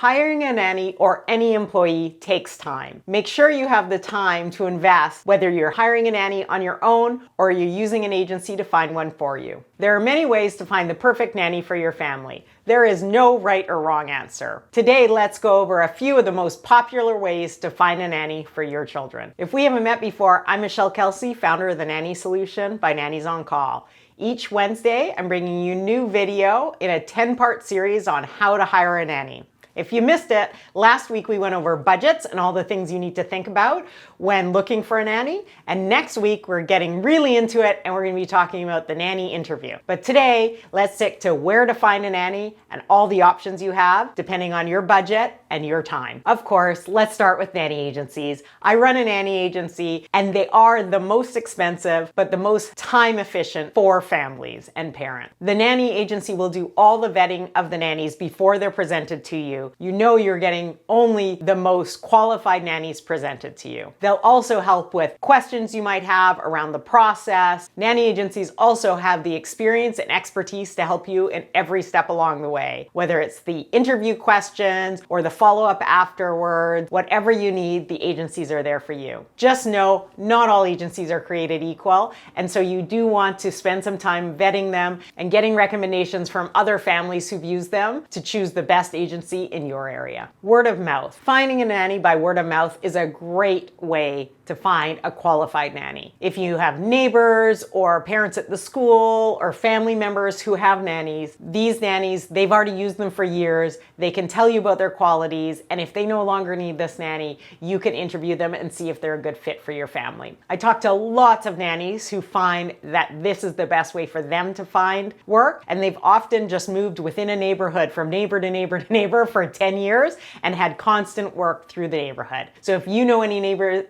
Hiring a nanny or any employee takes time. Make sure you have the time to invest, whether you're hiring a nanny on your own or you're using an agency to find one for you. There are many ways to find the perfect nanny for your family. There is no right or wrong answer. Today, let's go over a few of the most popular ways to find a nanny for your children. If we haven't met before, I'm Michelle Kelsey, founder of the Nanny Solution by Nannies on Call. Each Wednesday, I'm bringing you a new video in a 10-part series on how to hire a nanny. If you missed it, last week we went over budgets and all the things you need to think about when looking for a nanny. And next week we're getting really into it and we're going to be talking about the nanny interview. But today, let's stick to where to find a nanny and all the options you have depending on your budget and your time. Of course, let's start with nanny agencies. I run a nanny agency and they are the most expensive but the most time efficient for families and parents. The nanny agency will do all the vetting of the nannies before they're presented to you. You know you're getting only the most qualified nannies presented to you. They'll also help with questions you might have around the process. Nanny agencies also have the experience and expertise to help you in every step along the way, whether it's the interview questions or the follow-up afterwards. Whatever you need, the agencies are there for you. Just know not all agencies are created equal, and so you do want to spend some time vetting them and getting recommendations from other families who've used them to choose the best agency in your area. Word of mouth. Finding a nanny by word of mouth is a great way to find a qualified nanny. If you have neighbors or parents at the school or family members who have nannies, these nannies, they've already used them for years. They can tell you about their qualities, and if they no longer need this nanny, you can interview them and see if they're a good fit for your family. I talk to lots of nannies who find that this is the best way for them to find work, and they've often just moved within a neighborhood from neighbor to neighbor to neighbor for 10 years and had constant work through the neighborhood. So if you know any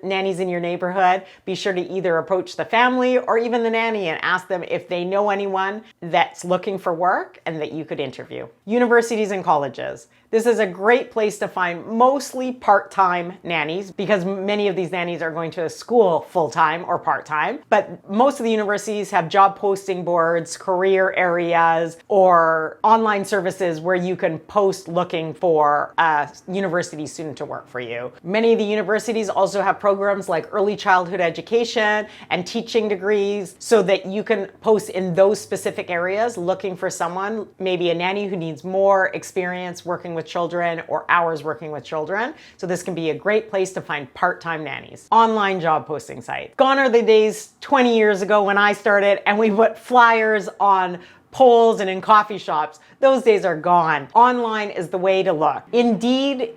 nannies in your neighborhood, be sure to either approach the family or even the nanny and ask them if they know anyone that's looking for work and that you could interview. Universities and colleges. This is a great place to find mostly part-time nannies because many of these nannies are going to a school full-time or part-time, but most of the universities have job posting boards, career areas, or online services where you can post looking for a university student to work for you. Many of the universities also have programs like early childhood education and teaching degrees so that you can post in those specific areas looking for someone, maybe a nanny who needs more experience working with children or hours working with children. So this can be a great place to find part-time nannies. Online job posting sites. Gone are the days 20 years ago when I started and we put flyers on poles and in coffee shops. Those days are gone. Online is the way to look. Indeed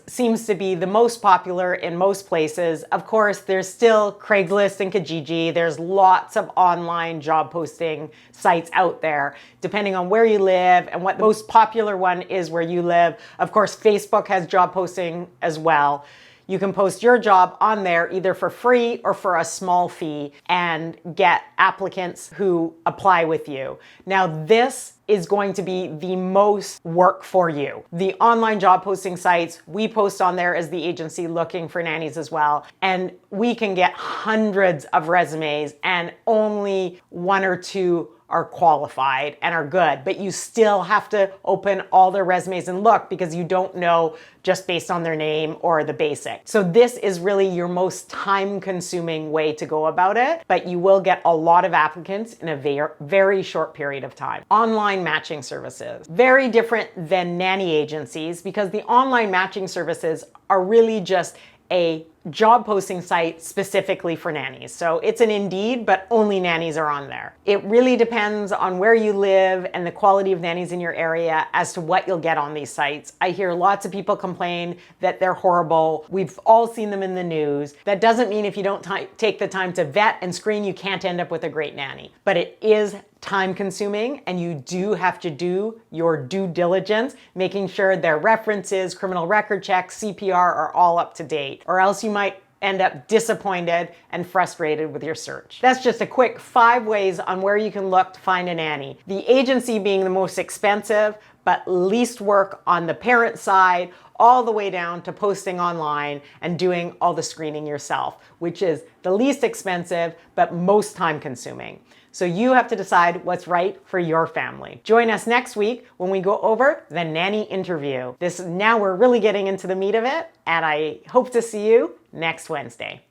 seems to be the most popular in most places. Of course, there's still Craigslist and Kijiji. There's lots of online job posting sites out there, depending on where you live and what the most popular one is where you live. Of course, Facebook has job posting as well. You can post your job on there either for free or for a small fee and get applicants who apply with you. Now, this is going to be the most work for you. The online job posting sites, we post on there as the agency looking for nannies as well. And we can get hundreds of resumes and only one or two are qualified and are good, but you still have to open all their resumes and look because you don't know just based on their name or the basic. So this is really your most time-consuming way to go about it, but you will get a lot of applicants in a very short period of time. Online matching services. Very different than nanny agencies because the online matching services are really just a job posting site specifically for nannies. So it's an Indeed, but only nannies are on there. It really depends on where you live and the quality of nannies in your area as to what you'll get on these sites. I hear lots of people complain that they're horrible. We've all seen them in the news. That doesn't mean if you don't take the time to vet and screen, you can't end up with a great nanny. But it is time consuming and you do have to do your due diligence, making sure their references, criminal record checks, CPR are all up to date, or else you might end up disappointed and frustrated with your search. That's just a quick 5 ways on where you can look to find a nanny. The agency being the most expensive, but least work on the parent side, all the way down to posting online and doing all the screening yourself, which is the least expensive, but most time consuming. So you have to decide what's right for your family. Join us next week when we go over the nanny interview. Now we're really getting into the meat of it, and I hope to see you next Wednesday.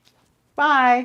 Bye.